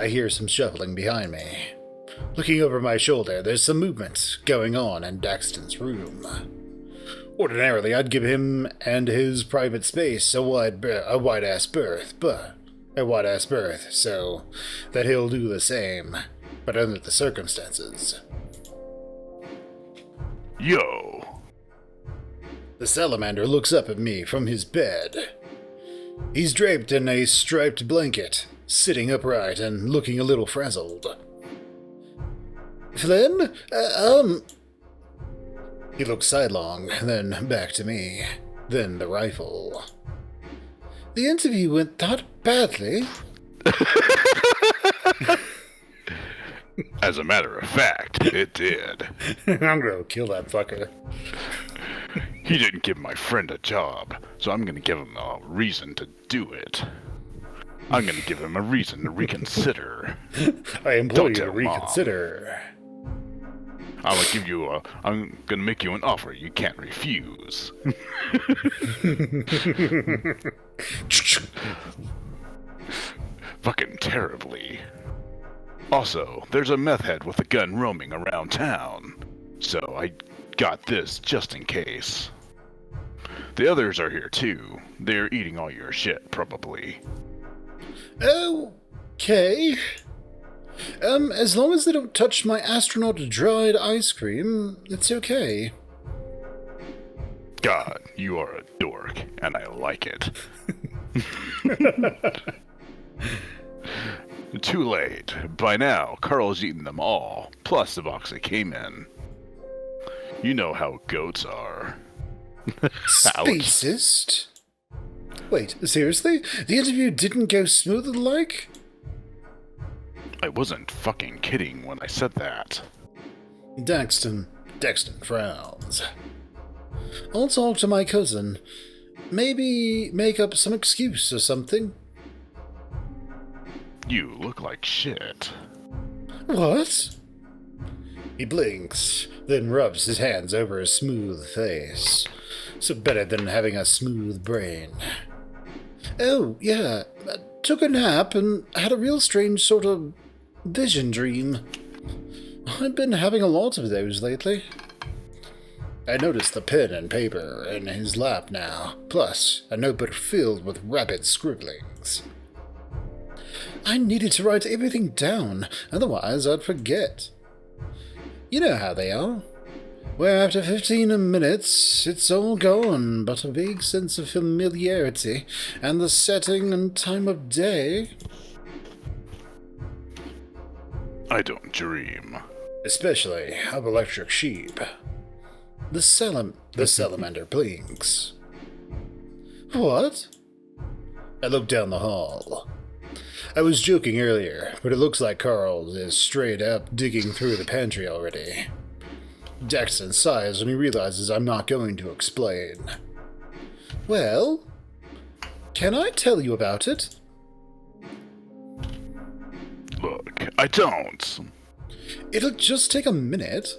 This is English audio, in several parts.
I hear some shuffling behind me. Looking over my shoulder, there's some movement going on in Daxton's room. Ordinarily, I'd give him and his private space a wide-ass berth, so that he'll do the same, but under the circumstances. Yo! The salamander looks up at me from his bed. He's draped in a striped blanket, sitting upright and looking a little frazzled. Flynn? He looks sidelong, then back to me, then the rifle. The interview went that badly. As a matter of fact, it did. I'm gonna kill that fucker. He didn't give my friend a job, so I'm gonna give him a reason to do it. I'm gonna give him a reason to reconsider. I implore you to reconsider. I'm gonna make you an offer you can't refuse. Fucking terribly. Also, there's a meth head with a gun roaming around town, so I got this just in case. The others are here too. They're eating all your shit, probably. Okay. As long as they don't touch my astronaut dried ice cream, it's okay. God, you are a dork, and I like it. Too late. By now, Carl's eaten them all, plus the box that came in. You know how goats are. Spacist? Wait, seriously? The interview didn't go smooth like? I wasn't fucking kidding when I said that. Daxton frowns. I'll talk to my cousin. Maybe make up some excuse or something. You look like shit. What? He blinks, then rubs his hands over his smooth face. So better than having a smooth brain. Oh, yeah. Took a nap and had a real strange sort of vision dream. I've been having a lot of those lately. I noticed the pen and paper in his lap now, plus a notebook filled with rapid scribblings. I needed to write everything down, otherwise I'd forget. You know how they are. Where after 15 minutes, it's all gone, but a vague sense of familiarity, and the setting and time of day. I don't dream. Especially of electric sheep. The salamander blinks. What? I look down the hall. I was joking earlier, but it looks like Carl is straight up digging through the pantry already. Daxton sighs when he realizes I'm not going to explain. Well, can I tell you about it? Look, I don't. It'll just take a minute.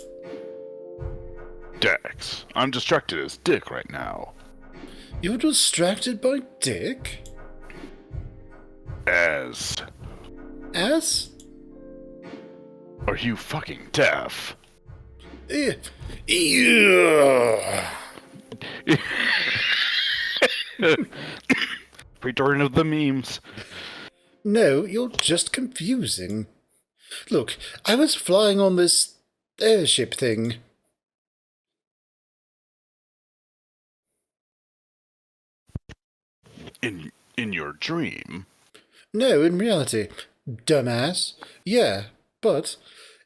Dax, I'm distracted as dick right now. You're distracted by Dick? As? Are you fucking deaf? Return of the memes. No, you're just confusing. Look, I was flying on this airship thing. In your dream? No, in reality. Dumbass. Yeah, but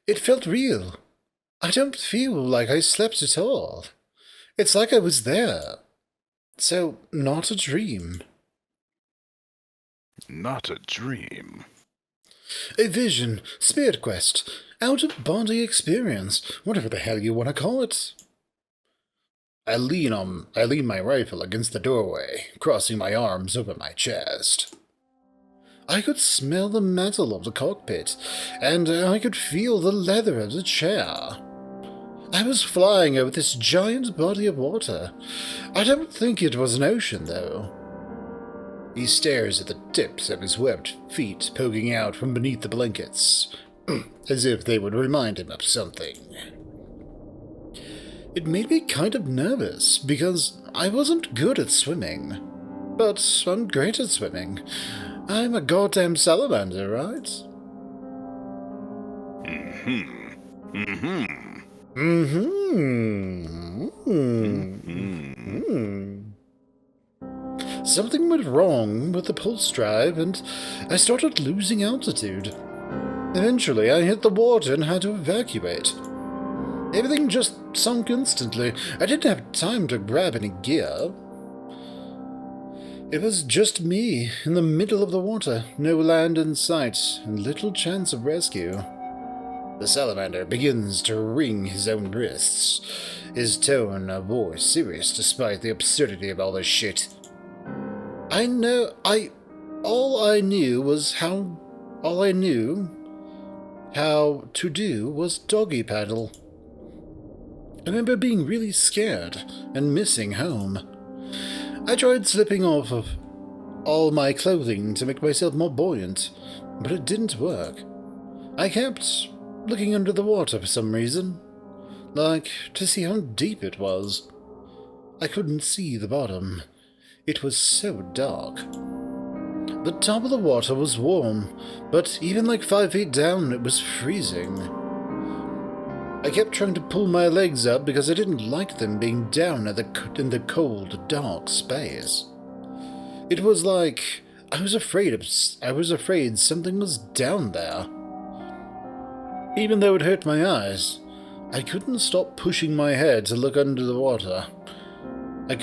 it felt real. I don't feel like I slept at all. It's like I was there. So, not a dream. Not a dream. A vision, spirit quest, out-of-body experience, whatever the hell you want to call it. I lean my rifle against the doorway, crossing my arms over my chest. I could smell the metal of the cockpit, and I could feel the leather of the chair. I was flying over this giant body of water. I don't think it was an ocean, though. He stares at the tips of his webbed feet poking out from beneath the blankets, as if they would remind him of something. It made me kind of nervous, because I wasn't good at swimming. But I'm great at swimming. I'm a goddamn salamander, right? Something went wrong with the pulse drive, and I started losing altitude. Eventually, I hit the water and had to evacuate. Everything just sunk instantly. I didn't have time to grab any gear. It was just me in the middle of the water, no land in sight, and little chance of rescue. The salamander begins to wring his own wrists, his tone of voice serious despite the absurdity of all this shit. All I knew how to do was doggy paddle. I remember being really scared and missing home. I tried slipping off of all my clothing to make myself more buoyant, but it didn't work. I kept looking under the water for some reason, like to see how deep it was. I couldn't see the bottom. It was so dark. The top of the water was warm, but even like 5 feet down it was freezing. I kept trying to pull my legs up because I didn't like them being down in the cold, dark space. It was like I was afraid something was down there. Even though it hurt my eyes, I couldn't stop pushing my head to look under the water. I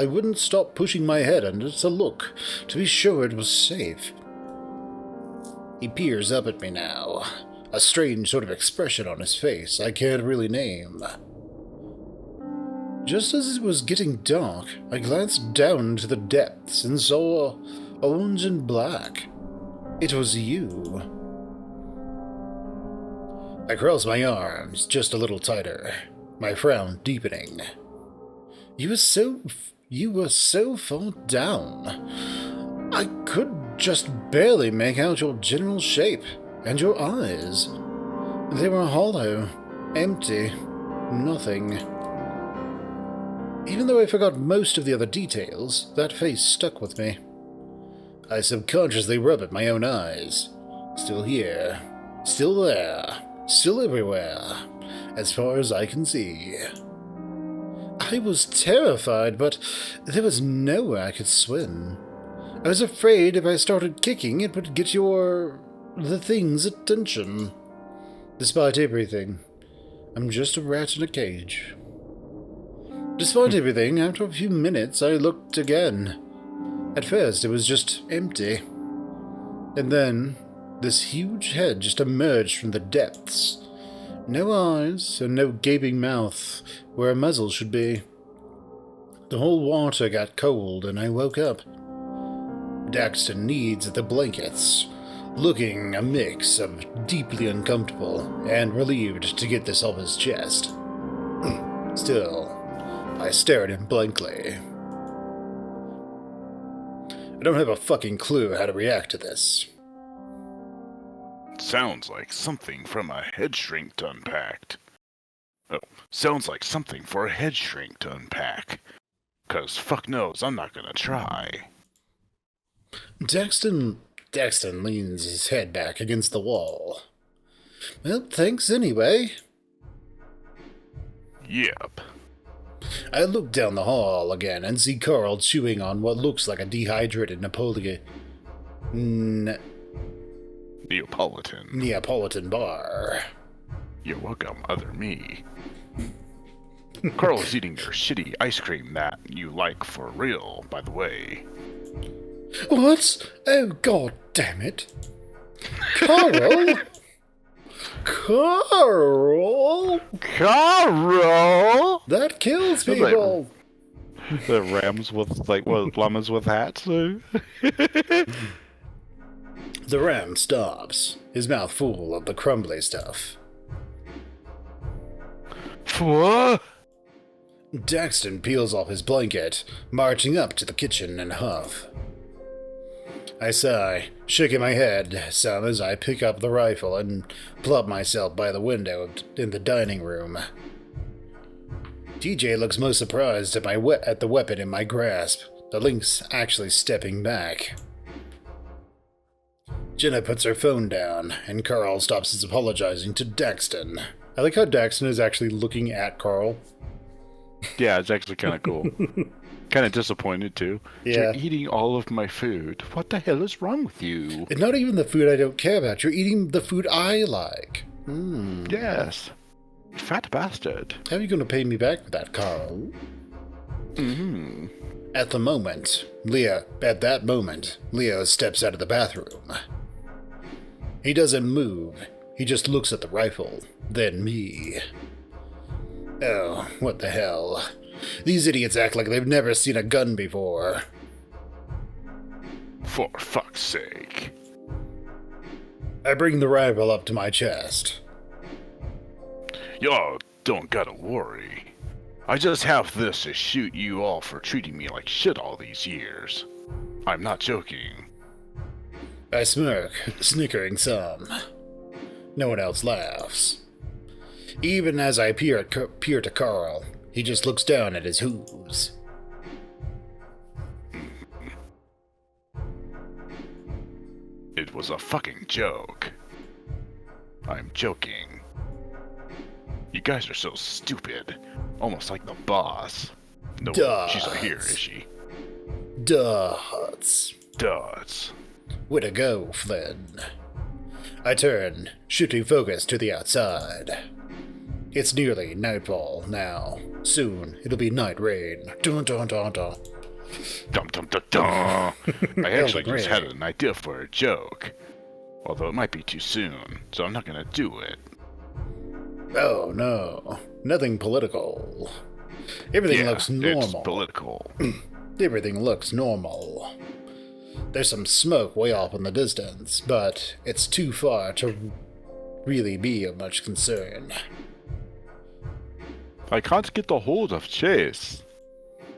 wouldn't stop pushing my head under to look, to be sure it was safe. He peers up at me now, a strange sort of expression on his face I can't really name. Just as it was getting dark, I glanced down into the depths and saw orange and black. It was you. I crossed my arms just a little tighter, my frown deepening. You were so far down. I could just barely make out your general shape and your eyes. They were hollow, empty, nothing. Even though I forgot most of the other details, that face stuck with me. I subconsciously rub at my own eyes. Still here, still there, still everywhere, as far as I can see. I was terrified, but there was nowhere I could swim. I was afraid if I started kicking, it would get the thing's attention. Despite everything, I'm just a rat in a cage. Despite everything, after a few minutes, I looked again. At first, it was just empty. And then, this huge head just emerged from the depths. No eyes, and no gaping mouth where a muzzle should be. The whole water got cold, and I woke up. Daxton kneads at the blankets, looking a mix of deeply uncomfortable and relieved to get this off his chest. Still, I stare at him blankly. I don't have a fucking clue how to react to this. Sounds like something from a head shrink to unpack. Oh, sounds like something for a head shrink to unpack. 'Cause fuck knows, I'm not gonna try. Daxton leans his head back against the wall. Well, thanks anyway. Yep. I look down the hall again and see Carl chewing on what looks like a dehydrated Neapolitan bar. You're welcome, other me. Carl is eating your shitty ice cream that you like for real, by the way. What? Oh, god damn it. Carl? Carl! That kills people! The rams with, llamas with hats? The ram stops, his mouth full of the crumbly stuff. What? Daxton peels off his blanket, marching up to the kitchen and huff. I sigh, shaking my head some as I pick up the rifle and plop myself by the window in the dining room. TJ looks most surprised at the weapon in my grasp, the lynx actually stepping back. Jenna puts her phone down, and Carl stops his apologizing to Daxton. I like how Daxton is actually looking at Carl. Yeah, it's actually kind of cool. Kind of disappointed, too. Yeah. You're eating all of my food. What the hell is wrong with you? And not even the food I don't care about. You're eating the food I like. Yes. Fat bastard. How are you going to pay me back for that, Carl? Mm-hmm. At that moment, Leo steps out of the bathroom. He doesn't move. He just looks at the rifle, then me. Oh, what the hell. These idiots act like they've never seen a gun before. For fuck's sake. I bring the rifle up to my chest. Y'all don't gotta worry. I just have this to shoot you all for treating me like shit all these years. I'm not joking. I smirk, snickering some. No one else laughs. Even as I peer to Carl, he just looks down at his hooves. It was a fucking joke. I'm joking. You guys are so stupid. Almost like the boss. No, she's not here, is she? Dots. Dots. Way to go, Flynn. I turn, shifting focus to the outside. It's nearly nightfall now. Soon, it'll be night rain. Dun dun dun dun. Dum dum dum dum. I actually Elden just had Ring. an idea for a joke. Although it might be too soon, so I'm not gonna do it. Oh no, nothing political. Everything Yeah, looks it's normal. political. Everything looks normal. There's some smoke way off in the distance, but it's too far to really be of much concern. I can't get a hold of Chase.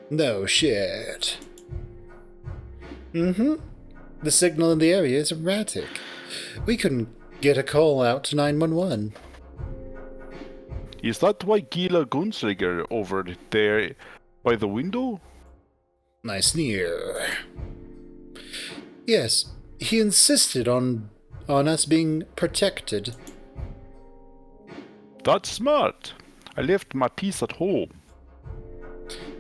No shit. The signal in the area is erratic. We couldn't get a call out to 911. Is that why Gila Gunslinger over there by the window? I sneer. Yes, he insisted on us being protected. That's smart. I left my piece at home.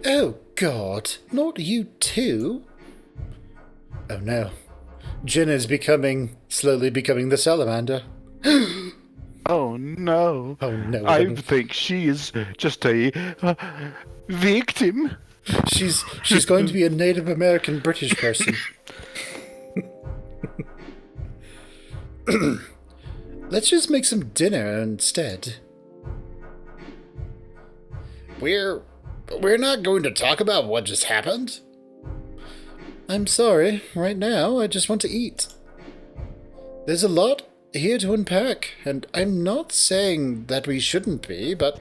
Oh God, not you too. Oh no. Jenna's slowly becoming the salamander. Oh no. Oh no. I think she is just a victim. She's going to be a Native American British person. Let's just make some dinner instead. We're not going to talk about what just happened. I'm sorry. Right now, I just want to eat. There's a lot here to unpack, and I'm not saying that we shouldn't be, but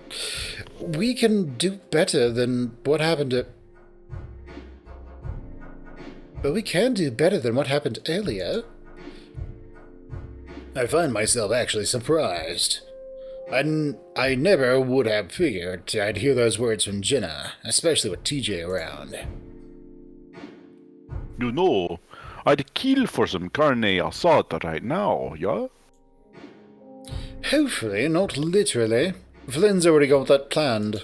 we can do better than what happened at... But we can do better than what happened earlier. I find myself actually surprised. I never would have figured I'd hear those words from Jenna, especially with TJ around. You know, I'd kill for some carne asada right now, yeah? Hopefully, not literally. Flynn's already got that planned.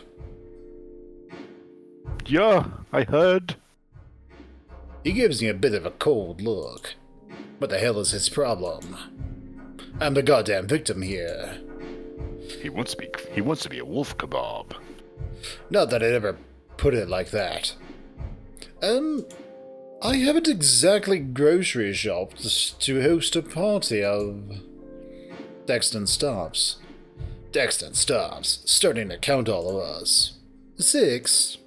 Yeah, I heard. He gives me a bit of a cold look. What the hell is his problem? I'm the goddamn victim here. He wants to be a wolf kebab. Not that I'd ever put it like that. I haven't exactly grocery shopped to host a party of... Daxton stops, starting to count all of us. 6.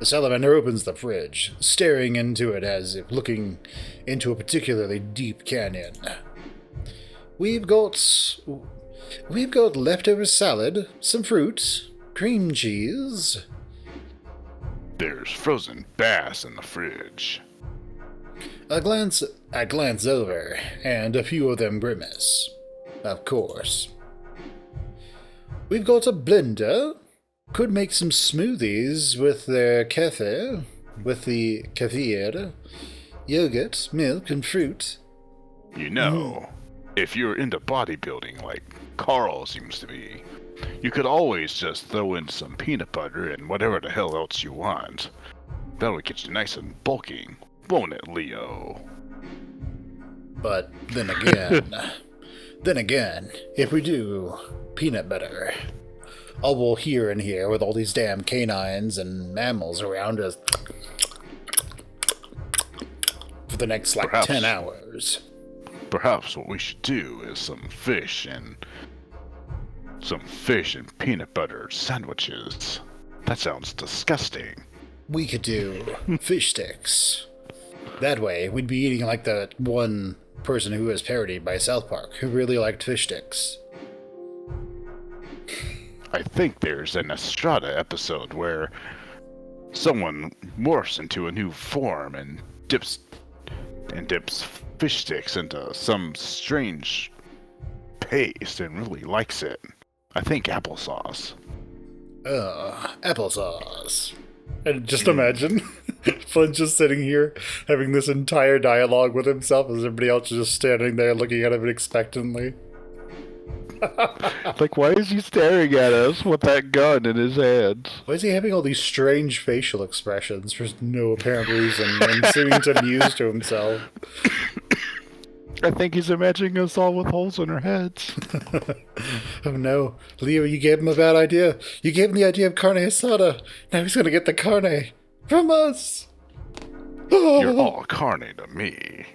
The salamander opens the fridge, staring into it as if looking into a particularly deep canyon. We've got leftover salad, some fruit, cream cheese, There's frozen bass in the fridge. I glance over, and a few of them grimace. Of course. We've got a blender. Could make some smoothies with their kefir, with the kefir, yogurt, milk, and fruit. You know, if you're into bodybuilding like Carl seems to be, you could always just throw in some peanut butter and whatever the hell else you want. That'll get you nice and bulky, won't it, Leo? But then again, if we do peanut butter, all we'll hear in here with all these damn canines and mammals around us for the next, Perhaps. 10 hours. Perhaps what we should do is some fish and peanut butter sandwiches. That sounds disgusting. We could do fish sticks. That way, we'd be eating like that one person who was parodied by South Park, who really liked fish sticks. I think there's an Estrada episode where someone morphs into a new form and dips fish sticks into some strange paste and really likes it. I think applesauce. Applesauce. And just imagine Flynn just sitting here having this entire dialogue with himself as everybody else is just standing there looking at him expectantly. Like, why is he staring at us with that gun in his hands? Why is he having all these strange facial expressions for no apparent reason and seeming to amuse to himself? I think he's imagining us all with holes in our heads. Oh no, Leo, you gave him a bad idea. You gave him the idea of carne asada. Now he's gonna get the carne from us. You're all carne to me.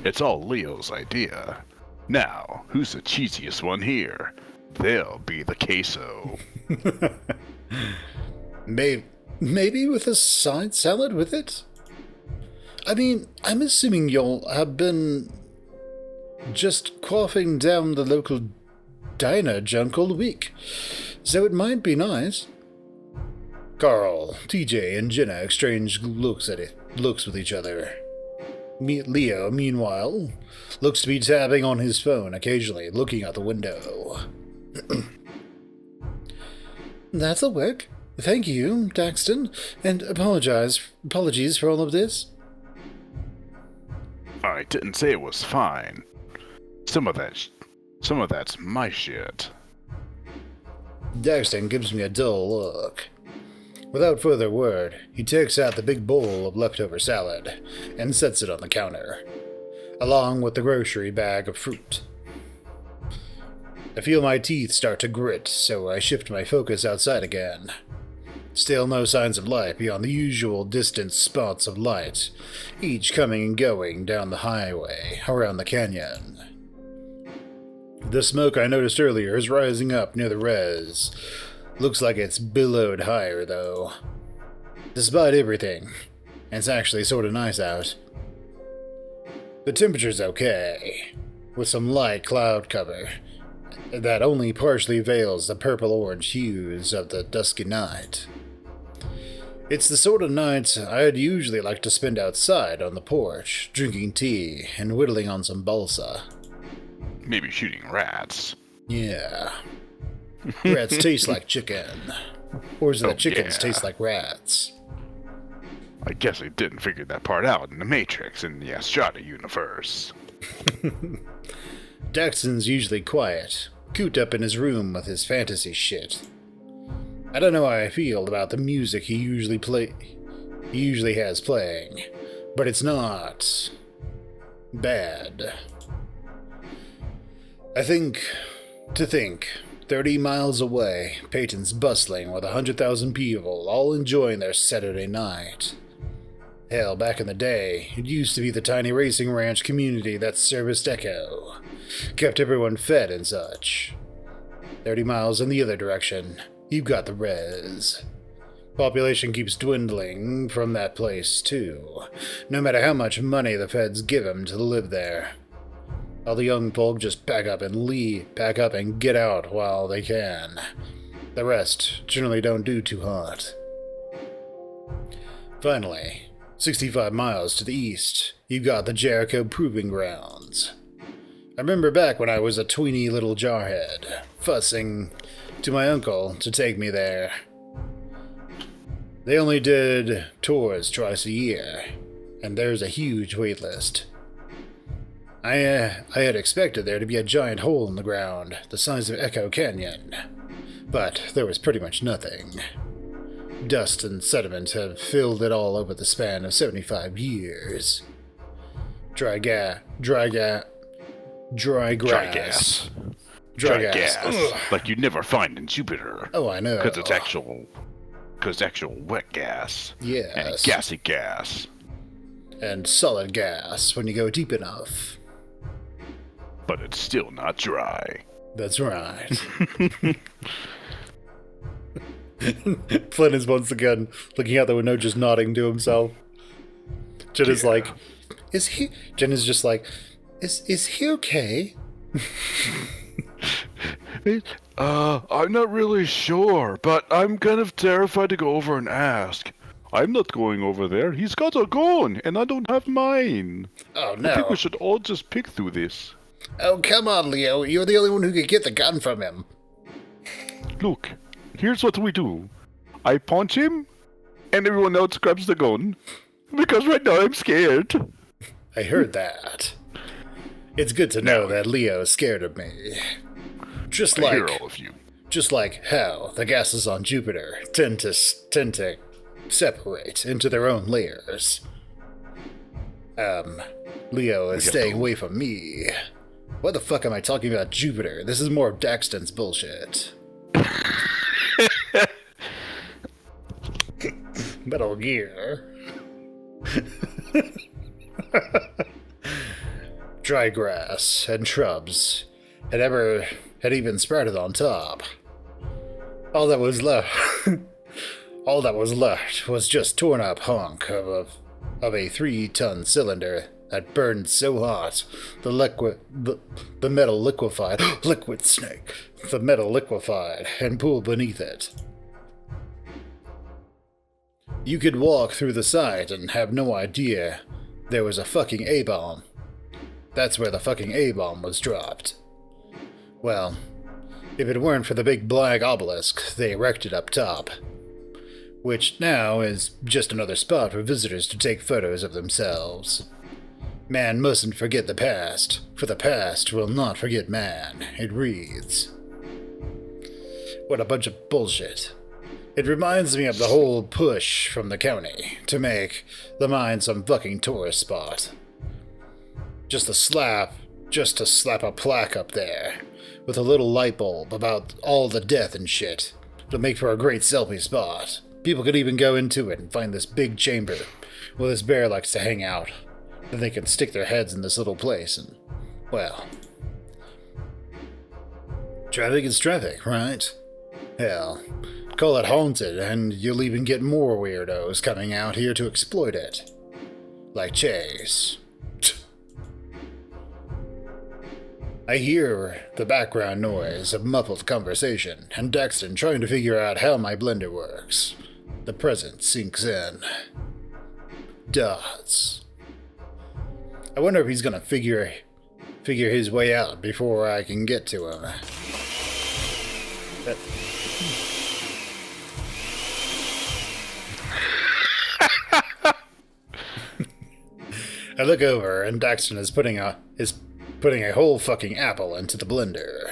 It's all Leo's idea. Now, who's the cheesiest one here? They'll be the queso. Maybe with a side salad with it? I mean, I'm assuming you'll have been just quaffing down the local diner junk all week, so it might be nice. Carl, TJ, and Jenna exchange looks with each other. Leo, meanwhile, looks to be tapping on his phone, occasionally looking out the window. That'll work. Thank you, Daxton, and apologies for all of this. I didn't say it was fine. Some of that's my shit. Daxton gives me a dull look. Without further word, he takes out the big bowl of leftover salad and sets it on the counter, along with the grocery bag of fruit. I feel my teeth start to grit, so I shift my focus outside again. Still no signs of life beyond the usual distant spots of light, each coming and going down the highway around the canyon. The smoke I noticed earlier is rising up near the res. Looks like it's billowed higher, though. Despite everything, it's actually sort of nice out. The temperature's okay, with some light cloud cover that only partially veils the purple-orange hues of the dusky night. It's the sort of night I'd usually like to spend outside on the porch, drinking tea and whittling on some balsa. Maybe shooting rats. Yeah. Rats taste like chicken. Or is it that chickens yeah. taste like rats? I guess I didn't figure that part out in the Matrix in the Estrada universe. Daxton's usually quiet, cooped up in his room with his fantasy shit. I don't know how I feel about the music he usually has playing, but it's not bad. I think, 30 miles away, Peyton's bustling with 100,000 people, all enjoying their Saturday night. Hell, back in the day, it used to be the tiny racing ranch community that serviced Echo, kept everyone fed and such. 30 miles in the other direction, you've got the res. Population keeps dwindling from that place, too, no matter how much money the feds give 'em to live there. All the young folk just pack up and get out while they can. The rest generally don't do too hot. Finally, 65 miles to the east, you got the Jericho Proving Grounds. I remember back when I was a tweeny little jarhead, fussing to my uncle to take me there. They only did tours twice a year, and there's a huge wait list. I had expected there to be a giant hole in the ground, the size of Echo Canyon, but there was pretty much nothing. Dust and sediment have filled it all over the span of 75 years. Dry grass. Dry gas. Ugh. Like you'd never find in Jupiter. Oh, I know. Because it's actual wet gas. Yes. And gassy gas. And solid gas when you go deep enough. But it's still not dry. That's right. Flynn is once again looking out the window, just nodding to himself. Jen is like, Jen is just like, is he okay? I'm not really sure, but I'm kind of terrified to go over and ask. I'm not going over there. He's got a gun, and I don't have mine. Oh, I think we no. should all just pick through this. Oh, come on, Leo. You're the only one who could get the gun from him. Look, here's what we do. I punch him, and everyone else grabs the gun. Because right now I'm scared. I heard that. It's good to know that Leo is scared of me. Just I like, hear all of you. just like how the gases on Jupiter tend to separate into their own layers. Leo is staying away from me. What the fuck am I talking about Jupiter? This is more of Daxton's bullshit. Metal Gear. Dry grass and shrubs had even sprouted on top. All that was left was just torn up hunk of a 3-ton cylinder that burned so hot the metal liquefied. Liquid snake. The metal liquefied and pooled beneath it. You could walk through the site and have no idea there was a fucking A-bomb. That's where the fucking A-bomb was dropped. Well, if it weren't for the big black obelisk they erected up top, which now is just another spot for visitors to take photos of themselves. Man mustn't forget the past, for the past will not forget man, it reads. What a bunch of bullshit. It reminds me of the whole push from the county to make the mine some fucking tourist spot. Just to slap a plaque up there, with a little light bulb about all the death and shit. It'll make for a great selfie spot. People could even go into it and find this big chamber where this bear likes to hang out. Then they can stick their heads in this little place and, well... Traffic is traffic, right? Hell, call it haunted and you'll even get more weirdos coming out here to exploit it. Like Chase. I hear the background noise of muffled conversation and Daxton trying to figure out how my blender works. The present sinks in. Dots. I wonder if he's gonna figure his way out before I can get to him. I look over and Daxton is putting a whole fucking apple into the blender.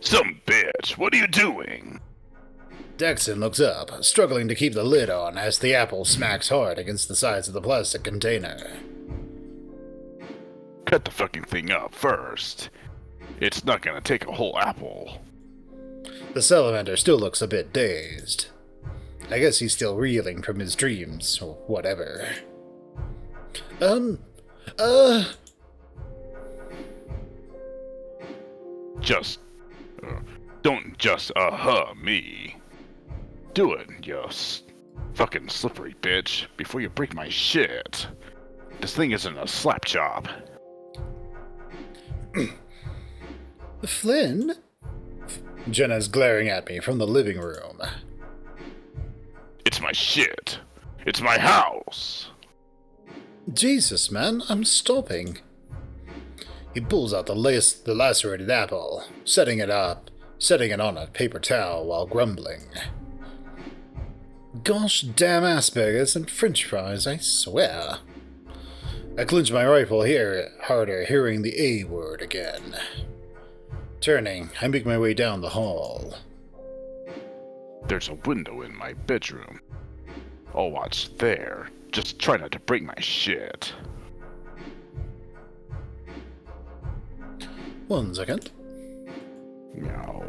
Some bitch, what are you doing? Daxton looks up, struggling to keep the lid on as the apple smacks hard against the sides of the plastic container. Cut the fucking thing up first. It's not gonna take a whole apple. The salamander still looks a bit dazed. I guess he's still reeling from his dreams, or whatever. Don't just me. Do it, you fucking slippery bitch, before you break my shit. This thing isn't a slap job. Flynn? Jenna's glaring at me from the living room. It's my shit. It's my house. Jesus, man, I'm stopping. He pulls out the lacerated apple, setting it on a paper towel while grumbling. Gosh damn asparagus and french fries, I swear. I clench my rifle harder, hearing the A word again. Turning, I make my way down the hall. There's a window in my bedroom. I'll watch there. Just try not to break my shit. 1 second. Meow.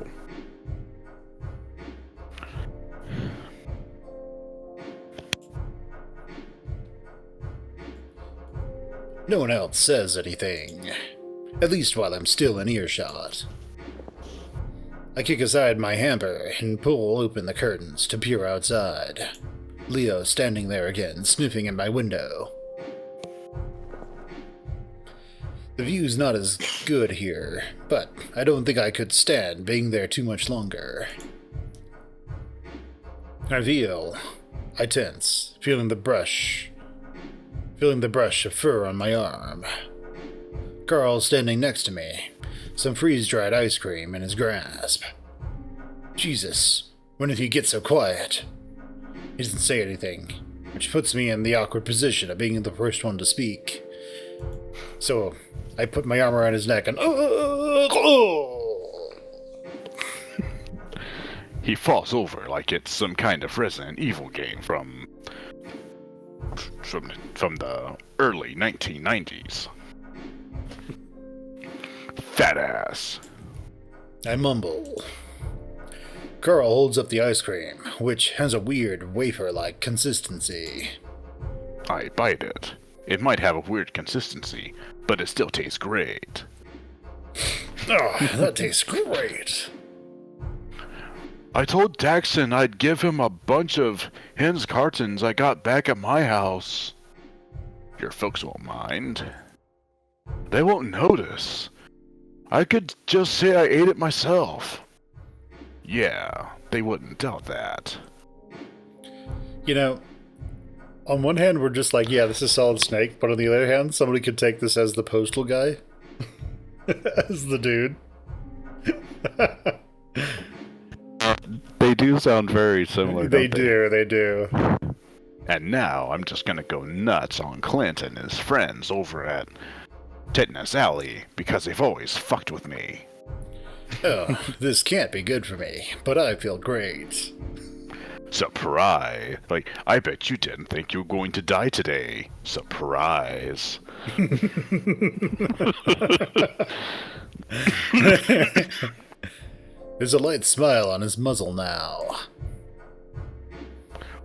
No one else says anything, at least while I'm still in earshot. I kick aside my hamper and pull open the curtains to peer outside. Leo standing there again, sniffing at my window. The view's not as good here, but I don't think I could stand being there too much longer. I tense, feeling the brush of fur on my arm. Carl standing next to me, some freeze-dried ice cream in his grasp. Jesus, when did he get so quiet? He doesn't say anything, which puts me in the awkward position of being the first one to speak. So, I put my arm around his neck and... He falls over like it's some kind of Resident Evil game from the early 1990s. Fat ass. I mumble. Carl holds up the ice cream, which has a weird wafer-like consistency. I bite it. It might have a weird consistency, but it still tastes great. Oh, that tastes great. I told Daxon I'd give him a bunch of Hens cartons I got back at my house. Your folks won't mind. They won't notice. I could just say I ate it myself. Yeah, they wouldn't doubt that. You know, on one hand, we're just like, yeah, this is Solid Snake, but on the other hand, somebody could take this as the postal guy. As the dude. They do sound very similar. They do. And now I'm just gonna go nuts on Clint and his friends over at Tetanus Alley because they've always fucked with me. Oh, this can't be good for me, but I feel great. Surprise! Like, I bet you didn't think you were going to die today. Surprise. There's a light smile on his muzzle now.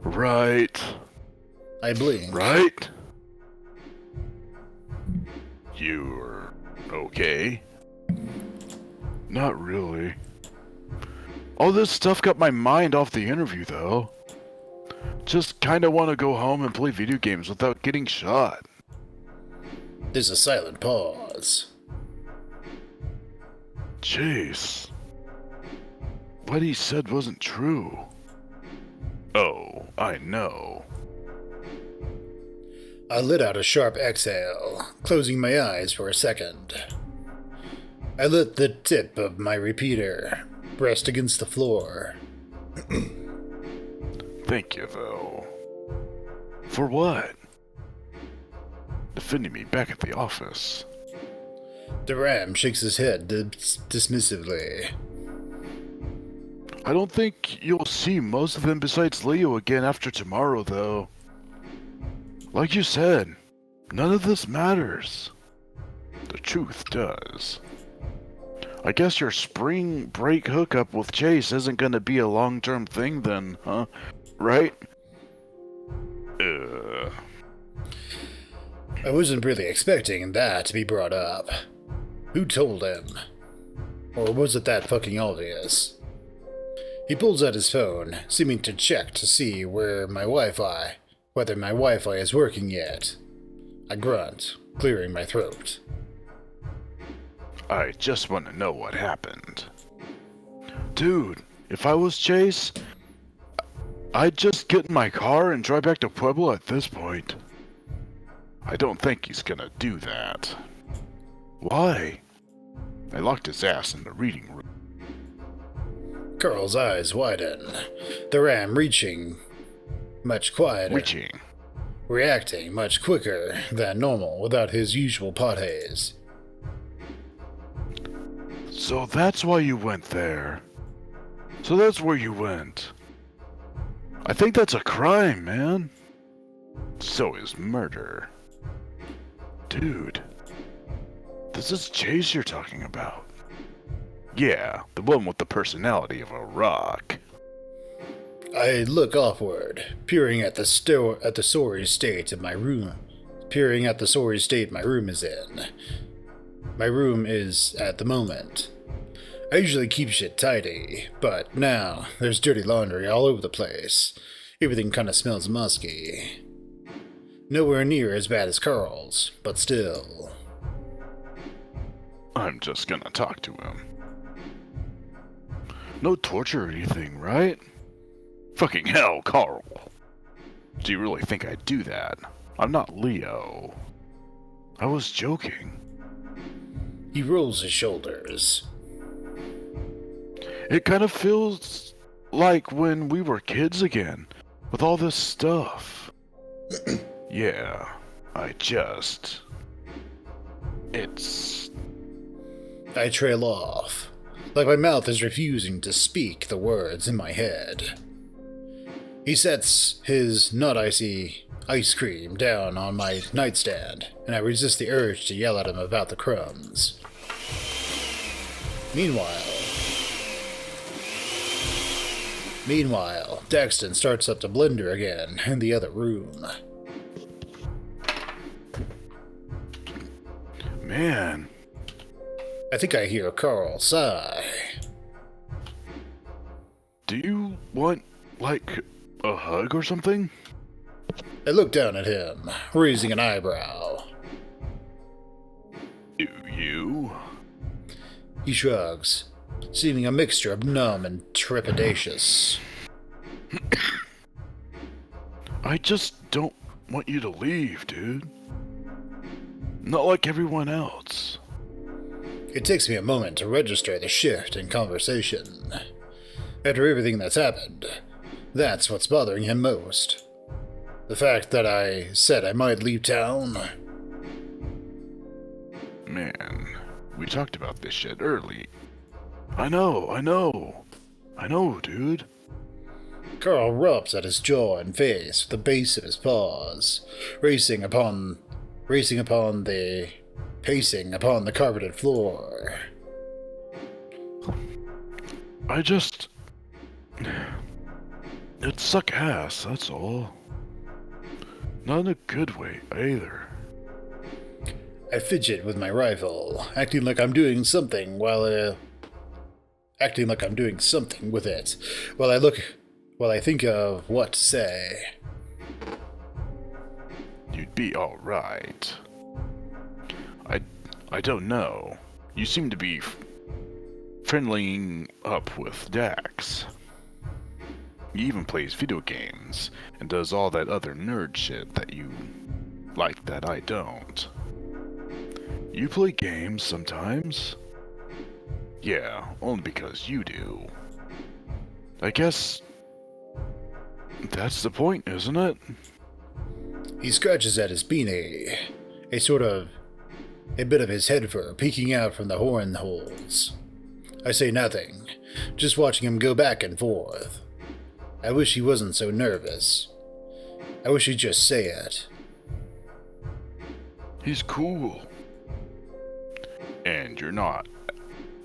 Right. I blink. Right? You're okay? Not really. All this stuff got my mind off the interview, though. Just kinda wanna go home and play video games without getting shot. There's a silent pause. Chase. What he said wasn't true. Oh, I know. I let out a sharp exhale, closing my eyes for a second. I let the tip of my repeater rest against the floor. Thank you, though. For what? Defending me back at the office. Duran shakes his head dismissively. I don't think you'll see most of them besides Leo again after tomorrow, though. Like you said, none of this matters. The truth does. I guess your spring break hookup with Chase isn't gonna be a long-term thing then, huh? Right? I wasn't really expecting that to be brought up. Who told him? Or was it that fucking obvious? He pulls out his phone, seeming to check to see whether my Wi-Fi is working yet. I grunt, clearing my throat. I just want to know what happened. Dude, if I was Chase, I'd just get in my car and drive back to Pueblo at this point. I don't think he's gonna do that. Why? I locked his ass in the reading room. Carl's eyes widen, the ram reaching much quieter, reacting much quicker than normal without his usual pot haze. So that's why you went there. So that's where you went. I think that's a crime, man. So is murder. Dude. This is Chase you're talking about. Yeah, the one with the personality of a rock. I look offward, peering at the sorry state of my room. Peering at the sorry state my room is in. My room is at the moment. I usually keep shit tidy, but now there's dirty laundry all over the place. Everything kinda smells musky. Nowhere near as bad as Carl's, but still. I'm just gonna talk to him. No torture or anything, right? Fucking hell, Carl. Do you really think I'd do that? I'm not Leo. I was joking. He rolls his shoulders. It kind of feels like when we were kids again, with all this stuff. Yeah, It's... I trail off, like my mouth is refusing to speak the words in my head. He sets his not icy ice cream down on my nightstand, and I resist the urge to yell at him about the crumbs. Meanwhile, Daxton starts up the blender again in the other room. Man. I think I hear Carl sigh. Do you want, like, a hug or something? I look down at him, raising an eyebrow. Do you? He shrugs, seeming a mixture of numb and trepidatious. I just don't want you to leave, dude. Not like everyone else. It takes me a moment to register the shift in conversation. After everything that's happened, that's what's bothering him most. The fact that I said I might leave town. Man, we talked about this shit early. I know, dude. Carl rubs at his jaw and face with the base of his paws, pacing upon the carpeted floor. It suck ass, that's all. Not in a good way, either. I fidget with my rifle, acting like I'm doing something with it, while I think of what to say. You'd be alright. I don't know. You seem to be friendlying up with Dax. He even plays video games, and does all that other nerd shit that you like that I don't. You play games sometimes? Yeah, only because you do. I guess that's the point, isn't it? He scratches at his beanie, a bit of his head fur peeking out from the horn holes. I say nothing, just watching him go back and forth. I wish he wasn't so nervous. I wish he'd just say it. He's cool. And you're not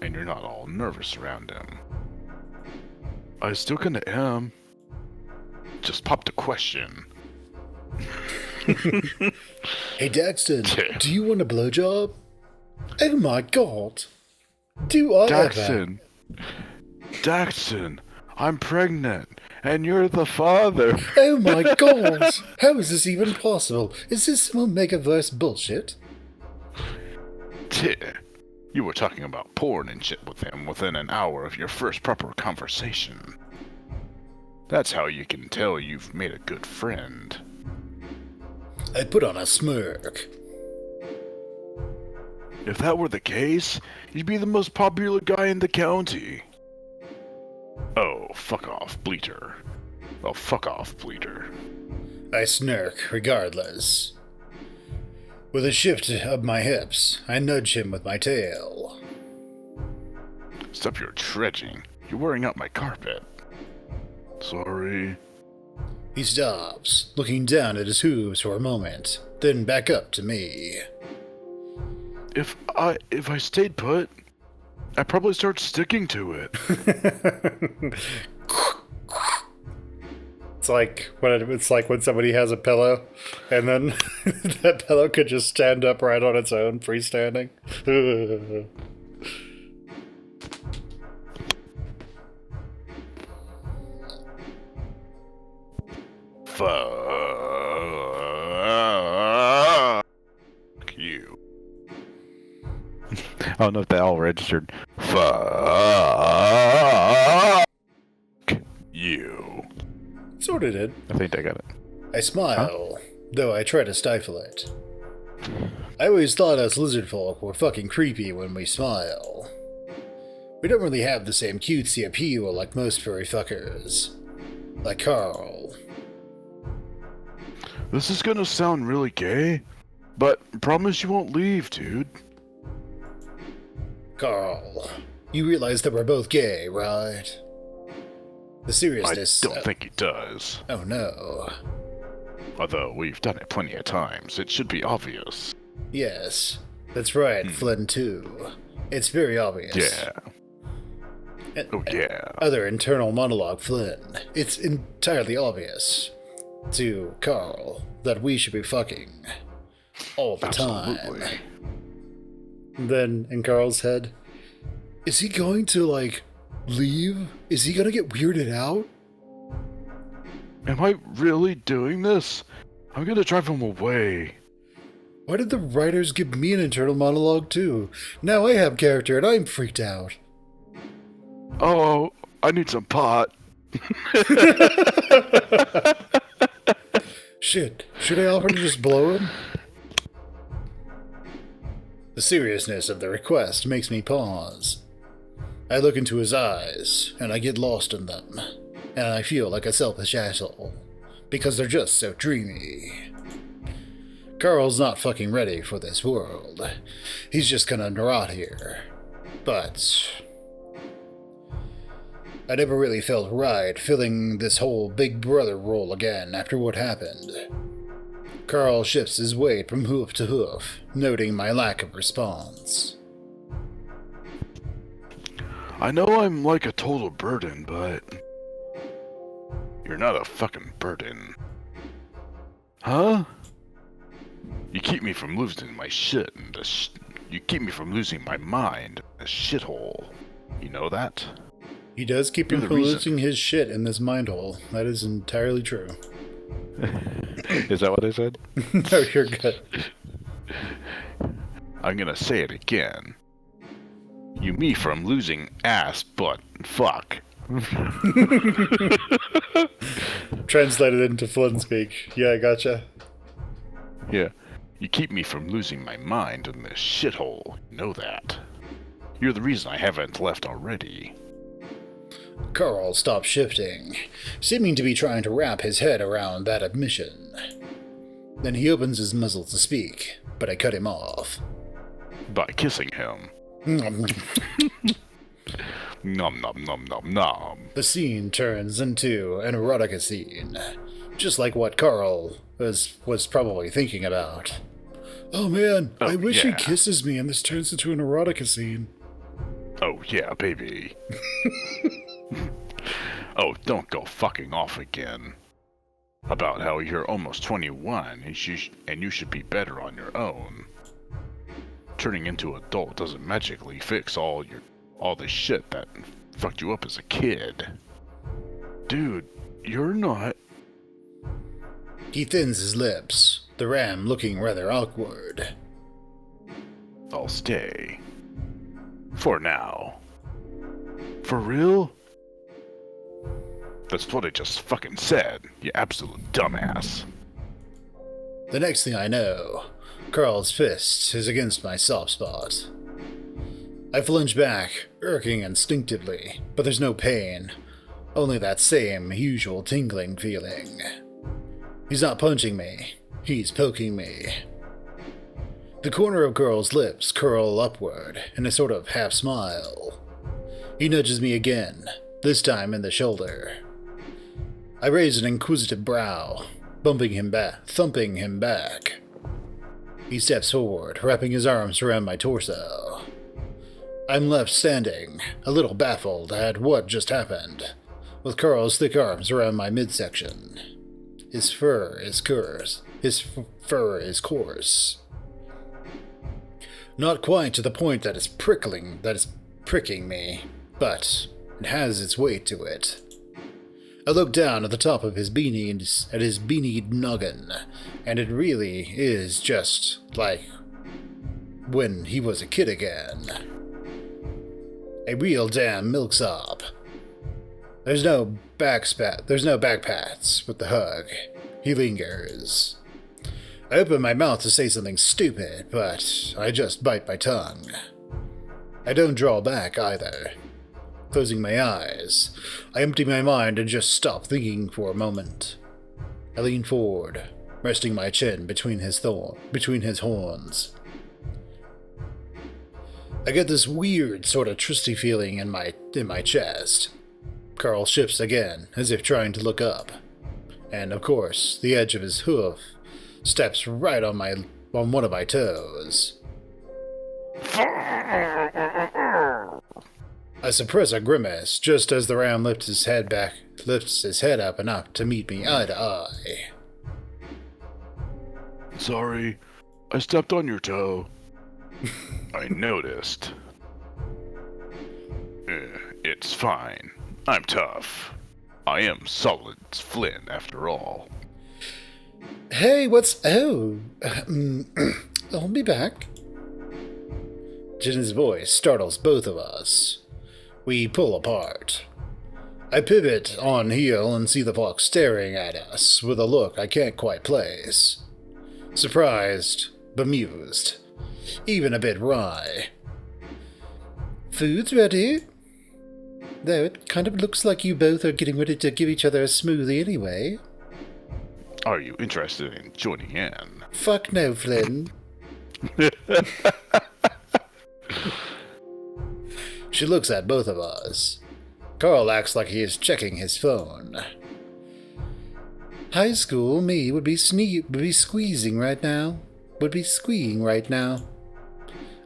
all nervous around him. I still kinda am. Just popped a question. Hey Daxton, do you want a blowjob? Oh my god. Do I ever? Daxton, I'm pregnant, and you're the father. Oh my god! How is this even possible? Is this some Omegaverse bullshit? You were talking about porn and shit with him within an hour of your first proper conversation. That's how you can tell you've made a good friend. I put on a smirk. If that were the case, you'd be the most popular guy in the county. Oh, fuck off, Bleater. Oh, fuck off, Bleater. I smirk regardless. With a shift of my hips, I nudge him with my tail. Stop your trudging. You're wearing out my carpet. Sorry. He stops, looking down at his hooves for a moment, then back up to me. If I stayed put, I'd probably start sticking to it. It's like when somebody has a pillow, and then that pillow could just stand up right on its own, freestanding. Fuck you. I don't know if they all registered. Fuck you. Sorta did. I think I got it. I smile, though I try to stifle it. I always thought us lizard folk were fucking creepy when we smile. We don't really have the same cutesy appeal like most furry fuckers. Like Carl. This is gonna sound really gay, but promise you won't leave, dude. Carl, you realize that we're both gay, right? The I seriousness... don't think he does. Oh no. Although we've done it plenty of times, it should be obvious. Yes, that's right, Flynn too. It's very obvious. Yeah. Oh yeah. Other internal monologue, Flynn. It's entirely obvious to Carl that we should be fucking all the Absolutely. time. Then, in Carl's head, is he going to, leave? Is he gonna get weirded out? Am I really doing this? I'm gonna drive him away. Why did the writers give me an internal monologue too? Now I have character and I'm freaked out. Oh, I need some pot. Shit, should I offer to just blow him? The seriousness of the request makes me pause. I look into his eyes, and I get lost in them, and I feel like a selfish asshole, because they're just so dreamy. Carl's not fucking ready for this world. He's just gonna rot here. But I never really felt right filling this whole big brother role again after what happened. Carl shifts his weight from hoof to hoof, noting my lack of response. I know I'm like a total burden, but... You're not a fucking burden. Huh? You keep me from losing my shit and you keep me from losing my mind in a shithole. You know that? He does keep You're him the from reason. losing his shit in this mind hole. That is entirely true. Is that what I said? No, you're good. I'm gonna say it again. You me from losing ass, butt, fuck. Translated into Flynn speak. Yeah, I gotcha. Yeah. You keep me from losing my mind in this shithole. You know that. You're the reason I haven't left already. Carl stops shifting, seeming to be trying to wrap his head around that admission. Then he opens his muzzle to speak, but I cut him off. By kissing him. Nom nom nom nom nom. The scene turns into an erotica scene, just like what Carl was probably thinking about. Oh man, Oh, I wish he yeah. kisses me and this turns into an erotica scene. Oh yeah, baby. Oh, don't go fucking off again. About how you're almost 21 and you should be better on your own. Turning into adult doesn't magically fix all the shit that fucked you up as a kid. Dude, you're not... He thins his lips, the ram looking rather awkward. I'll stay. For now. For real? That's what I just fucking said, you absolute dumbass. The next thing I know, Carl's fist is against my soft spot. I flinch back, irking instinctively, but there's no pain, only that same usual tingling feeling. He's not punching me, he's poking me. The corner of Carl's lips curl upward in a sort of half smile. He nudges me again, this time in the shoulder. I raise an inquisitive brow, thumping him back. He steps forward, wrapping his arms around my torso. I'm left standing, a little baffled at what just happened, with Carl's thick arms around my midsection. His fur is coarse. Not quite to the point that is pricking me, but it has its weight to it. I look down at the top of his beanied noggin, and it really is just like when he was a kid again. A real damn milksop. There's no back pats with the hug. He lingers. I open my mouth to say something stupid, but I just bite my tongue. I don't draw back either. Closing my eyes, I empty my mind and just stop thinking for a moment. I lean forward, resting my chin between his horns. I get this weird sort of trusty feeling in my chest. Carl shifts again, as if trying to look up. And of course, the edge of his hoof steps right on one of my toes. I suppress a grimace just as the ram lifts his head up enough to meet me eye to eye. Sorry, I stepped on your toe. I noticed. It's fine. I'm tough. I am solid Flynn, after all. Hey, I'll be back. Jin's voice startles both of us. We pull apart. I pivot on heel and see the fox staring at us with a look I can't quite place. Surprised, bemused, even a bit wry. Food's ready. Though it kind of looks like you both are getting ready to give each other a smoothie anyway. Are you interested in joining in? Fuck no, Flynn. She looks at both of us. Carl acts like he is checking his phone. High school me would be squeezing right now. Would be squeeing right now.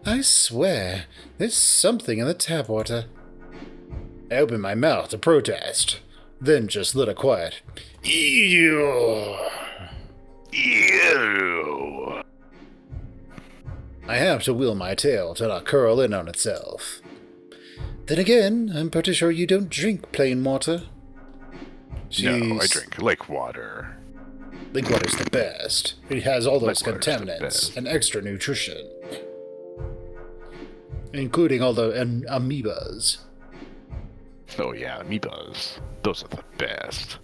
I swear, there's something in the tap water. I open my mouth to protest, then just let a quiet ew. Ew. I have to wheel my tail to not curl in on itself. Then again, I'm pretty sure you don't drink plain water. No, I drink lake water. Lake water's the best. It has all those Lake water's the contaminants best. and extra nutrition. Including all the amoebas. Oh yeah, amoebas. Those are the best.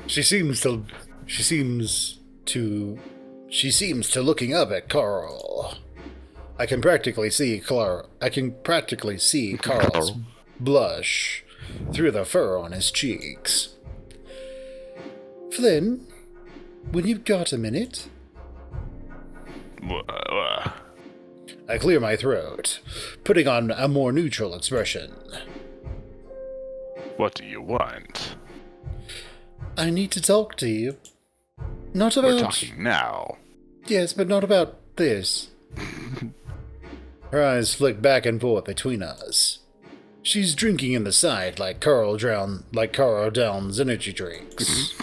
She seems to looking up at Carl. I can practically see Carl's blush through the fur on his cheeks. Flynn, when you've got a minute. I clear my throat, putting on a more neutral expression. What do you want? I need to talk to you. Not We're about... talking now. Yes, but not about this. Her eyes flick back and forth between us. She's drinking in the side like Carl Downs energy drinks.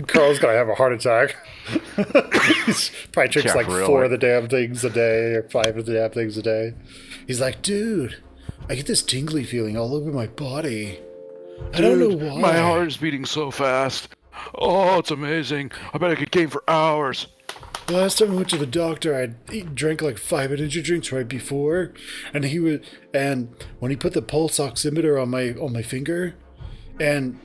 Carl's gonna have a heart attack. He probably drinks Yeah, like really. 4 of the damn things a day, or 5 of the damn things a day. He's like, dude, I get this tingly feeling all over my body. I don't know why. My heart is beating so fast. Oh, it's amazing. I bet I could game for hours. The last time I went to the doctor, drank like 5 energy drinks right before, and when he put the pulse oximeter on my finger, and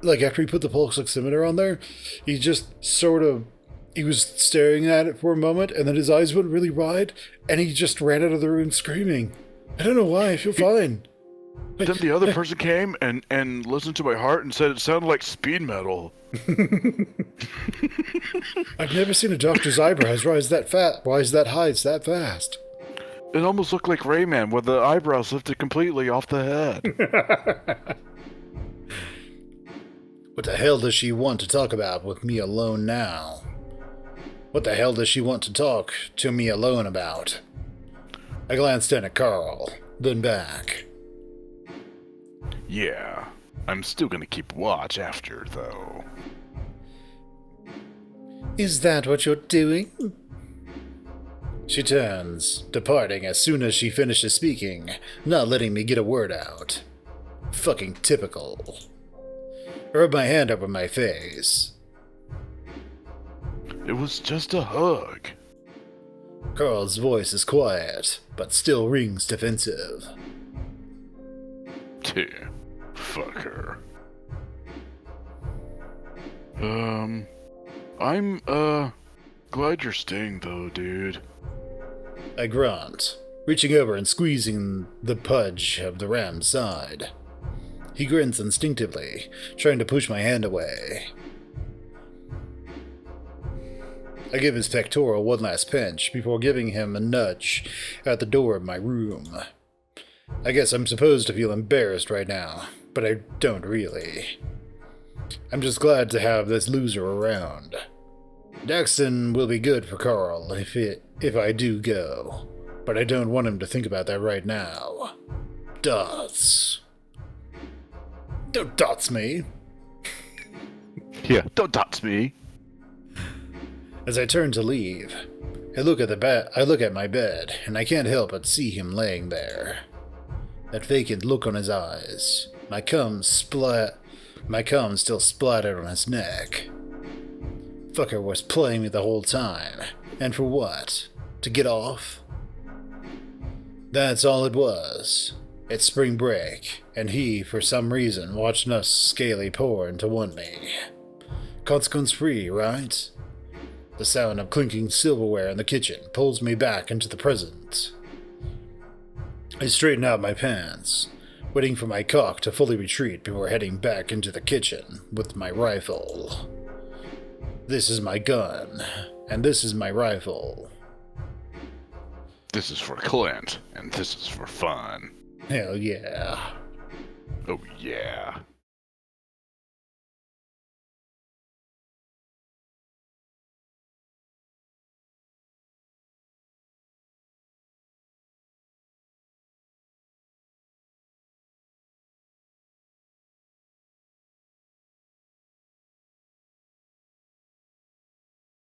like after he put the pulse oximeter on there, he was staring at it for a moment, and then his eyes went really wide, and he just ran out of the room screaming. I don't know why. I feel fine. Then the other person came and listened to my heart and said it sounded like speed metal. I've never seen a doctor's eyebrows rise that high that fast. It almost looked like Rayman with the eyebrows lifted completely off the head. What the hell does she want to talk about with me alone now? What the hell does she want to talk to me alone about? I glanced in at Carl, then back. Yeah, I'm still gonna keep watch after, though. Is that what you're doing? She turns, departing as soon as she finishes speaking, not letting me get a word out. Fucking typical. I rub my hand over my face. It was just a hug. Carl's voice is quiet, but still rings defensive. Fuck her. I'm, glad you're staying though, dude. I grunt, reaching over and squeezing the pudge of the ram's side. He grins instinctively, trying to push my hand away. I give his pectoral one last pinch before giving him a nudge at the door of my room. I guess I'm supposed to feel embarrassed right now, but I don't really. I'm just glad to have this loser around. Daxton will be good for Carl if I do go, but I don't want him to think about that right now. Dots. Don't dots me. Yeah, don't dots me. As I turn to leave, I look at my bed, and I can't help but see him laying there. That vacant look on his eyes. My cum still splattered on his neck. Fucker was playing me the whole time. And for what? To get off? That's all it was. It's spring break, and he, for some reason, watching us scaly porn to want me. Consequence free, right? The sound of clinking silverware in the kitchen pulls me back into the present. I straighten out my pants, waiting for my cock to fully retreat before heading back into the kitchen with my rifle. This is my gun, and this is my rifle. This is for Clint, and this is for fun. Hell yeah. Oh yeah.